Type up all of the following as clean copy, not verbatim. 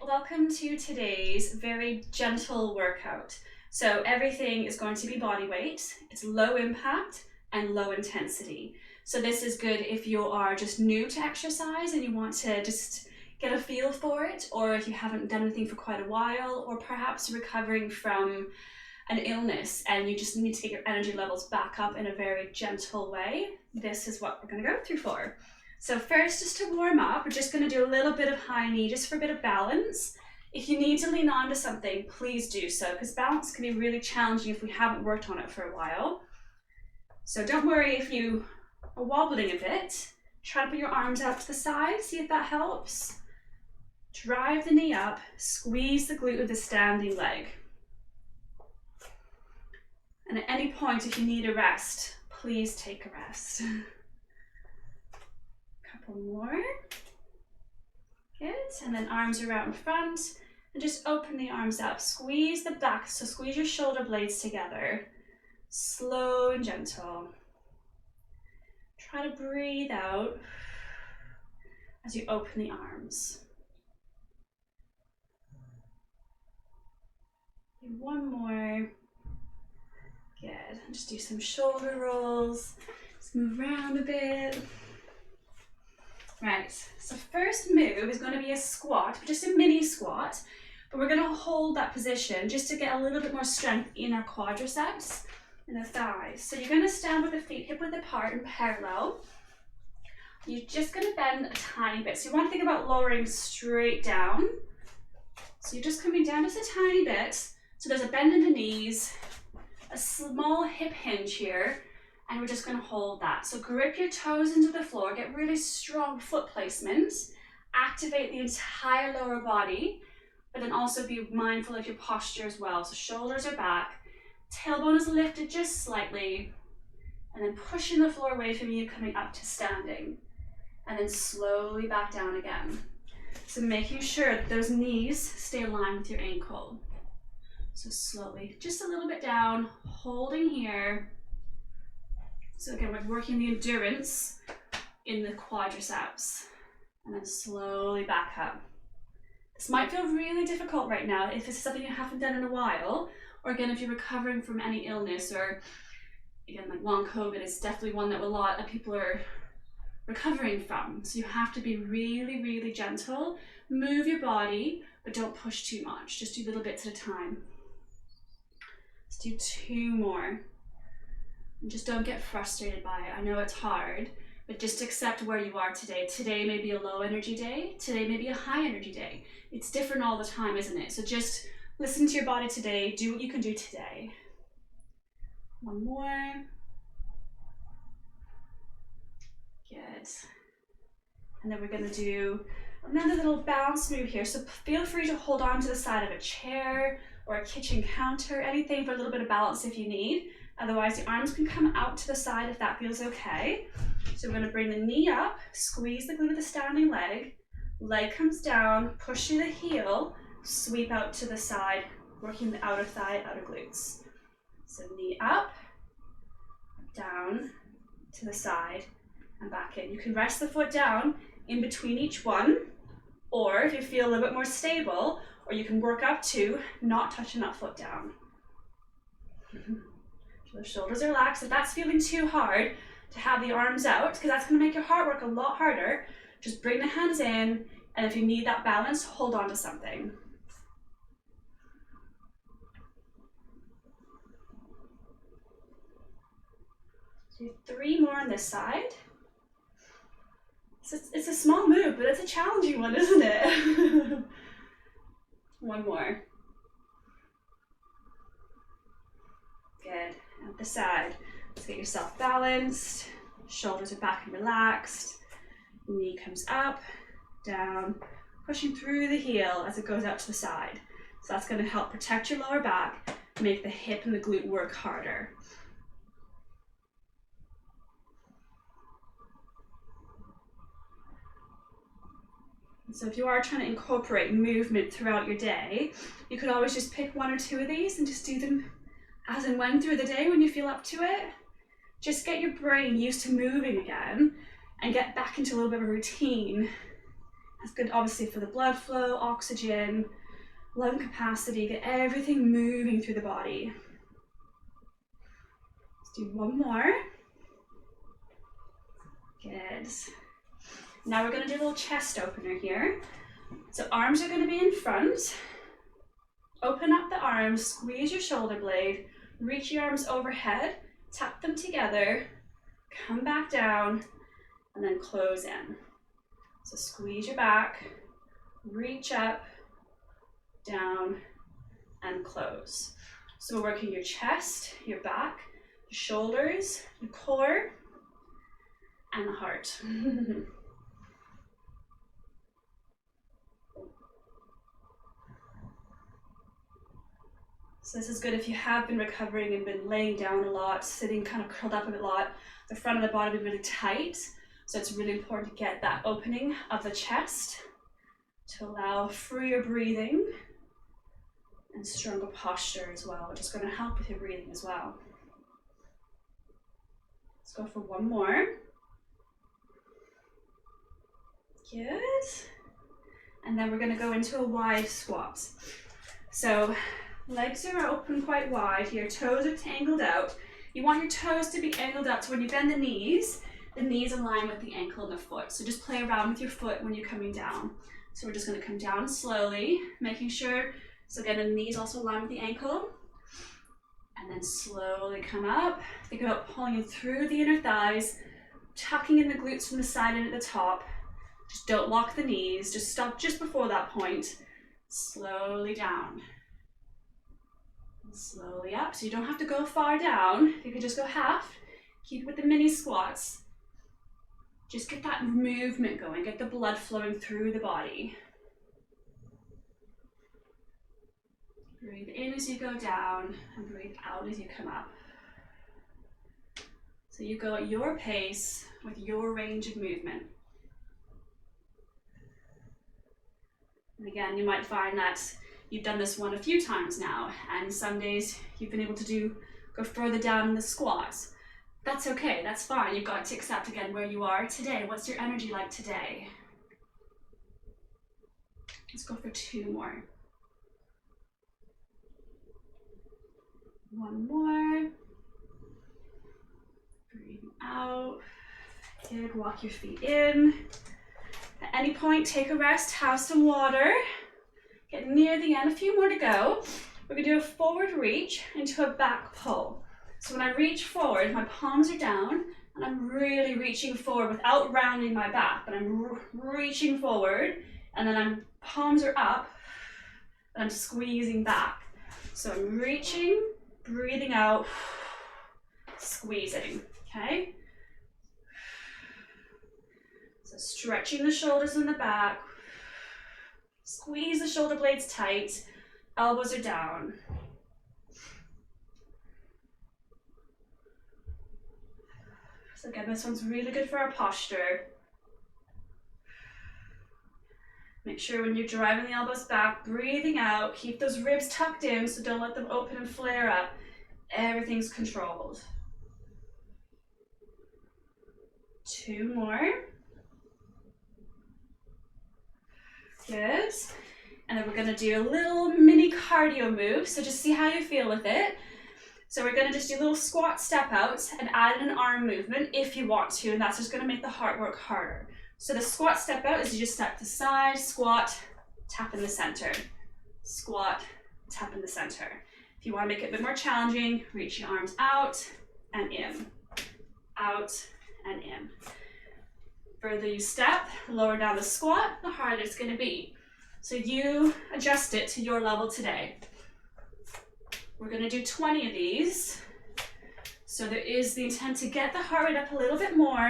welcome to today's very gentle workout. So everything is going to be body weight. It's low impact and low intensity. So this is good if you are just new to exercise and you want to just get a feel for it, or if you haven't done anything for quite a while, or perhaps recovering from an illness and you just need to get your energy levels back up in a very gentle way. This is what we're going to go through for. So first, just to warm up, we're just going to do a little bit of high knee just for a bit of balance. If you need to lean onto something, please do so, because balance can be really challenging if we haven't worked on it for a while. So don't worry if you are wobbling a bit. Try to put your arms out to the side, see if that helps. Drive the knee up, squeeze the glute with the standing leg. And at any point, if you need a rest, please take a rest. Couple more. Good. And then arms are out in front. And just open the arms up. Squeeze the back. So squeeze your shoulder blades together. Slow and gentle. Try to breathe out as you open the arms. One more. Good. And just do some shoulder rolls. Just move around a bit. Right, so first move is going to be a squat, just a mini squat, but we're going to hold that position just to get a little bit more strength in our quadriceps and the thighs. So you're going to stand with the feet hip width apart and parallel. You're just going to bend a tiny bit. So you want to think about lowering straight down. So you're just coming down just a tiny bit. So there's a bend in the knees, a small hip hinge here, and we're just going to hold that. So grip your toes into the floor, get really strong foot placement, activate the entire lower body, but then also be mindful of your posture as well. So shoulders are back, tailbone is lifted just slightly, and then pushing the floor away from you, coming up to standing, and then slowly back down again. So making sure that those knees stay aligned with your ankle. So slowly, just a little bit down, holding here. So again, we're working the endurance in the quadriceps, and then slowly back up. This might feel really difficult right now if this is something you haven't done in a while, or again, if you're recovering from any illness, or again, like long COVID is definitely one that a lot of people are recovering from. So you have to be really, really gentle. Move your body, but don't push too much. Just do little bits at a time. Let's do two more. And just don't get frustrated by it. I know it's hard, but just accept where you are today. Today may be a low energy day. Today may be a high energy day. It's different all the time, isn't it? So just listen to your body today. Do what you can do today. One more. Good. And then we're going to do another little bounce move here. So feel free to hold on to the side of a chair or a kitchen counter, anything for a little bit of balance if you need. Otherwise, the arms can come out to the side if that feels okay. So we're going to bring the knee up, squeeze the glute with the standing leg. Leg comes down, push through the heel, sweep out to the side, working the outer thigh, outer glutes. So knee up, down, to the side, and back in. You can rest the foot down in between each one, or if you feel a little bit more stable, or you can work up to not touching that foot down. So the shoulders are relaxed. If that's feeling too hard to have the arms out, because that's going to make your heart work a lot harder, just bring the hands in, and if you need that balance, hold on to something. Do three more on this side. So it's a small move, but it's a challenging one, isn't it? One more. Good. At the side. Let's get yourself balanced. Shoulders are back and relaxed. Knee comes up, down, pushing through the heel as it goes out to the side. So that's going to help protect your lower back, make the hip and the glute work harder. So if you are trying to incorporate movement throughout your day, you could always just pick one or two of these and just do them as and when through the day when you feel up to it. Just get your brain used to moving again and get back into a little bit of a routine That's good, obviously, for the blood flow, oxygen, lung capacity, get everything moving through the body. Let's do one more. Good. Now we're going to do a little chest opener here. So arms are going to be in front. Open up the arms, squeeze your shoulder blade, reach your arms overhead, tap them together, come back down, and then close in. So squeeze your back, reach up, down, and close. So we're working your chest, your back, your shoulders, your core, and the heart. So this is good if you have been recovering and been laying down a lot, sitting kind of curled up a lot. The front of the body will be really tight. So it's really important to get that opening of the chest to allow freer breathing and stronger posture as well, which is going to help with your breathing as well. Let's go for one more. Good. And then we're going to go into a wide squat. So legs are open quite wide, your toes are tangled out. You want your toes to be angled out, so when you bend the knees align with the ankle and the foot. So just play around with your foot when you're coming down. So we're just going to come down slowly, making sure, so again, the knees also align with the ankle. And then slowly come up. Think about pulling in through the inner thighs, tucking in the glutes from the side and at the top. Just don't lock the knees, just stop just before that point. Slowly down. Slowly up, so you don't have to go far down. You can just go half. Keep it with the mini squats. Just get that movement going, get the blood flowing through the body. Breathe in as you go down and breathe out as you come up. So you go at your pace with your range of movement. And again, you might find that you've done this one a few times now, and some days you've been able to go further down in the squats. That's okay, that's fine. You've got to accept again where you are today. What's your energy like today? Let's go for two more. One more. Breathe out. Good, walk your feet in. At any point, take a rest, have some water. Get near the end, a few more to go. We're gonna do a forward reach into a back pull. So when I reach forward, my palms are down, and I'm really reaching forward without rounding my back, but I'm reaching forward, and then palms are up, and I'm squeezing back. So I'm reaching, breathing out, squeezing, okay? So stretching the shoulders and the back. Squeeze the shoulder blades tight, elbows are down. So again, this one's really good for our posture. Make sure when you're driving the elbows back, breathing out, keep those ribs tucked in, so don't let them open and flare up. Everything's controlled. Two more. Good. And then we're going to do a little mini cardio move, so just see how you feel with it. So we're going to just do little squat step outs and add an arm movement if you want to, and that's just going to make the heart work harder. So the squat step out is you just step to the side, squat, tap in the center. Squat, tap in the center. If you want to make it a bit more challenging, reach your arms out and in. Out and in. Further you step, lower down the squat, the harder it's going to be. So you adjust it to your level today. We're going to do 20 of these. So there is the intent to get the heart rate up a little bit more.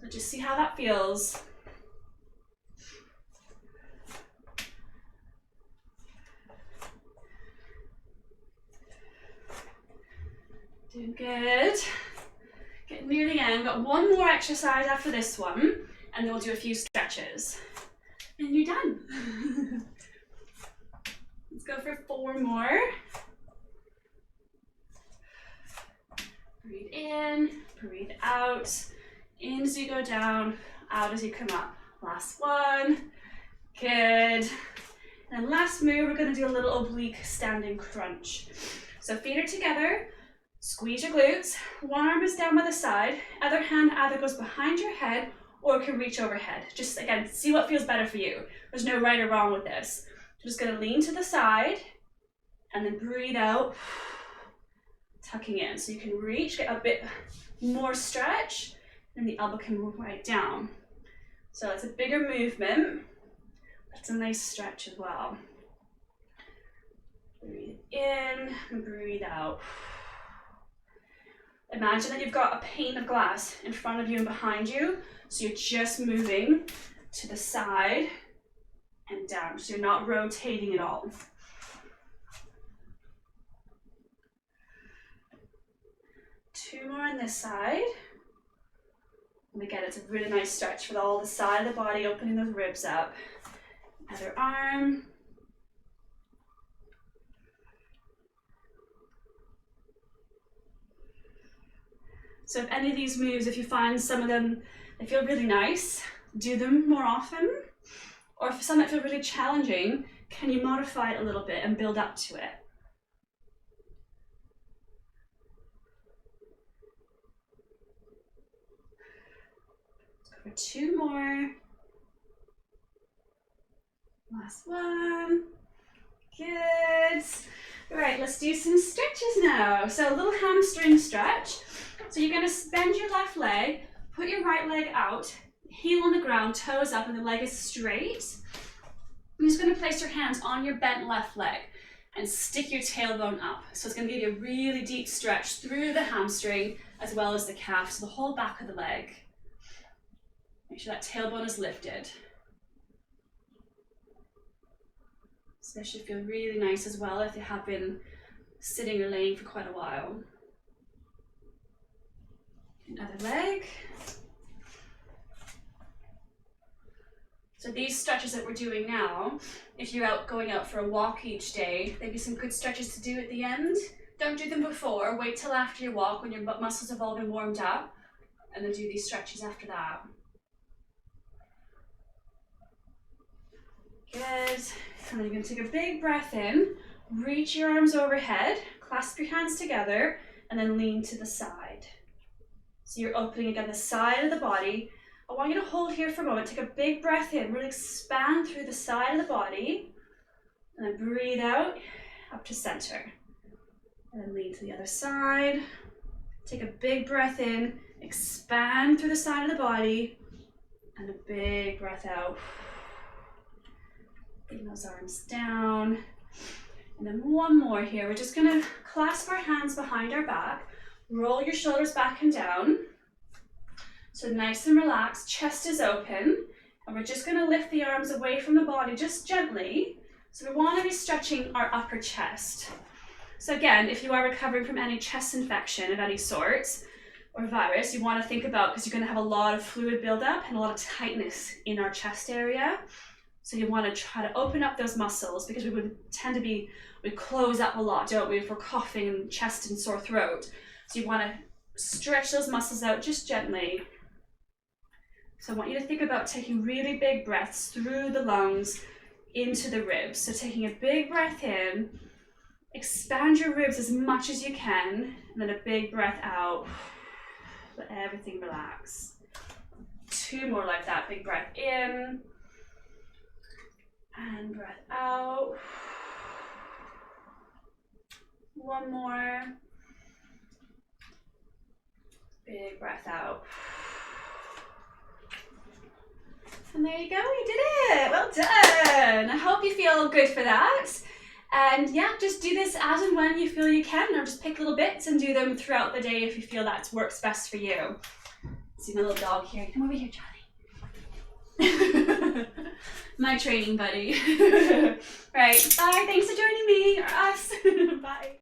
So just see how that feels. Doing good. Getting near the end. Got one more exercise after this one, and then we'll do a few stretches. And you're done. Let's go for 4 more. Breathe in, breathe out. In as you go down, out as you come up. Last one. Good. And last move, we're going to do a little oblique standing crunch. So feet are together, squeeze your glutes, one arm is down by the side, other hand either goes behind your head or can reach overhead. Just again, see what feels better for you. There's no right or wrong with this. Just going to lean to the side and then breathe out, tucking in. So you can reach, get a bit more stretch, and the elbow can move right down. So it's a bigger movement. It's a nice stretch as well. Breathe in and breathe out. Imagine that you've got a pane of glass in front of you and behind you, so you're just moving to the side and down, so you're not rotating at all. Two more on this side. And again, it's a really nice stretch for all the side of the body, opening those ribs up. Other arm. So if any of these moves, if you find some of them, they feel really nice, do them more often. Or if some that feel really challenging, can you modify it a little bit and build up to it? Let's go for two more. Last one. Good. Right, let's do some stretches now. So a little hamstring stretch. So you're going to bend your left leg, put your right leg out, heel on the ground, toes up, and the leg is straight. You're just going to place your hands on your bent left leg and stick your tailbone up. So it's going to give you a really deep stretch through the hamstring as well as the calf, so the whole back of the leg. Make sure that tailbone is lifted. So this should feel really nice as well if you have been sitting or laying for quite a while. Other leg. So these stretches that we're doing now, if you're going out for a walk each day, there'd be some good stretches to do at the end. Don't do them before, wait till after your walk when your muscles have all been warmed up, and then do these stretches after that. Good. And then you're going to take a big breath in, reach your arms overhead, clasp your hands together, and then lean to the side. So you're opening again the side of the body. I want you to hold here for a moment, take a big breath in, really expand through the side of the body, and then breathe out, up to center. And then lean to the other side. Take a big breath in, expand through the side of the body, and a big breath out. Bring those arms down. And then one more here. We're just going to clasp our hands behind our back, roll your shoulders back and down. So nice and relaxed, chest is open, and we're just going to lift the arms away from the body just gently. So we want to be stretching our upper chest. So again, if you are recovering from any chest infection of any sort or virus, you want to think about, because you're going to have a lot of fluid buildup and a lot of tightness in our chest area. So you want to try to open up those muscles, because we close up a lot, don't we, if we're coughing and chest and sore throat. So you want to stretch those muscles out just gently. So I want you to think about taking really big breaths through the lungs into the ribs. So taking a big breath in, expand your ribs as much as you can, and then a big breath out. Let everything relax. Two more like that. Big breath in and breath out. One more. Big breath out. And there you go, you did it. Well done. I hope you feel good for that. And yeah, just do this as and when you feel you can, or just pick little bits and do them throughout the day if you feel that works best for you. See my little dog here. Come over here, Charlie. My training buddy. Right, bye. Thanks for joining me, or us. Bye.